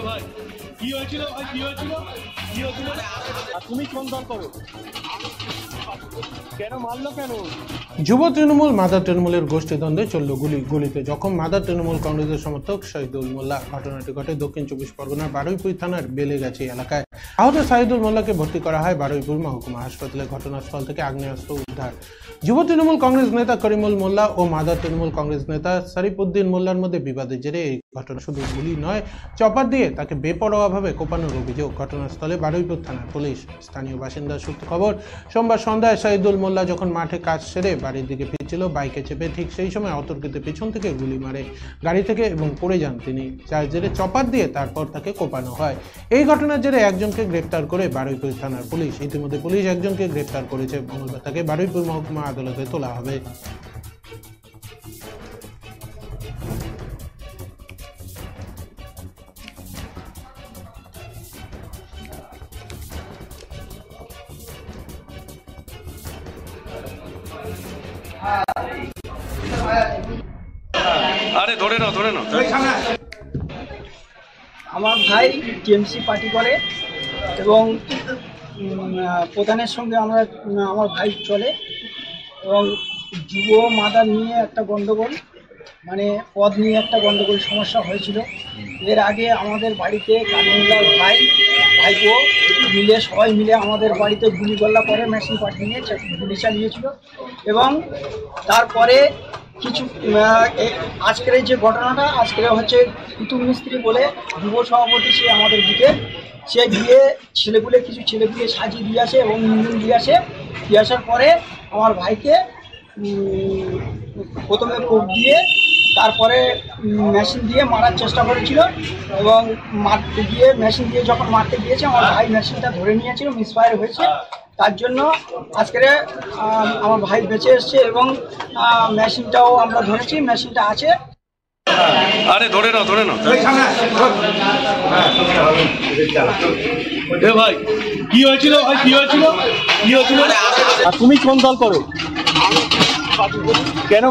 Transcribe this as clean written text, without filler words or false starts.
ভাই কি হয়েছিল ভাই কি হয়েছিল কি হয়েছিল তুমি কোন দল করো কেন মারলো কেন যুব তৃণমূল মাদার তৃণমূলের গোষ্ঠীদ্বন্দ্বে চলল গুলিতে জখম মাদার তৃণমূল কংগ্রেসের সমর্থক শহীদুল মোল্লা। ঘটনাটি ঘটে দক্ষিণ 24 পরগনার বারুইপুর থানার বেলেগাছি এলাকায়। আহত শহীদুল মোল্লাকে ভর্তি করা হয় বারুইপুর মহকুমা হাসপাতালে। ঘটনাস্থল থেকে আগ্নেয়াস্ত্র উদ্ধার। যুব তৃণমূল কংগ্রেস নেতা করিমুল মোল্লা ও মাদার তৃণমূল কংগ্রেস নেতা শরীফউদ্দিন মোল্লার মধ্যে বিবাদের জেরে এই ঘটনা। শুধু গুলি নয়, চপার দিয়ে তাকে বেপরোয়াভাবে কোপানোর অভিযোগ। ঘটনাস্থলে বারুইপুর থানার পুলিশ। স্থানীয় বাসিন্দার সূত্রে খবর, সোমবার সন্ধ্যায় শহীদুল মোল্লা যখন মাঠে কাজ সেরে বাড়ির দিকে ফিরছিল, বাইকে চেপে ঠিক সেই সময় অতর্কিতে পেছন থেকে গুলি মারে গাড়ি থেকে এবং পড়ে যান তিনি। যার জেরে চপার দিয়ে তারপর তাকে কোপানো হয়। এই ঘটনার জেরে একজনকে গ্রেপ্তার করে বারুইপুর থানার পুলিশ। ইতিমধ্যে পুলিশ একজনকে গ্রেপ্তার করেছে। মঙ্গলবার তাকে বারুইপুর মহকুমা আদালতে তোলা হবে। আরে ধরে নাও আমার ভাই টিএমসি পার্টি করে এবং প্রধানের সঙ্গে আমার ভাই চলে এবং যুব মাদার নিয়ে একটা গন্ডগোল, মানে পদ নিয়ে একটা গন্ডগোল সমস্যা হয়েছিল। এর আগে আমাদের বাড়িতে কালিমুল্লার ভাইপো মিলে সবাই মিলে আমাদের বাড়িতে গুলিগোল্লা করে মেশিন পার্টি নিয়ে গুলি চালিয়েছিল এবং তারপরে কিছু আজকের যে ঘটনাটা, আজকের হচ্ছে কুতুব মিস্ত্রি বলে যুব সভাপতি, সে আমাদের বুথে সে গিয়ে কিছু ছেলেগুলো সাজিয়ে দিয়ে আসে এবং ইঞ্জিন দিয়ে আসার পরে আমার ভাইকে প্রথমে কোপ দিয়ে তারপরে মেশিন দিয়ে মারার চেষ্টা করেছিল এবং মেশিন দিয়ে যখন মারতে গিয়েছে আমার ভাই মেশিনটা ধরে নিয়েছিল, মিসফায়ার হয়েছে। তার জন্য আজকে আমার ভাই বেঁচে এসছে এবং মেশিনটাও আমরা ধরেছি, মেশিনটা আছে। আরে ধরে নাও ভাই কি হয়েছিল তুমি কোন দল করো কেন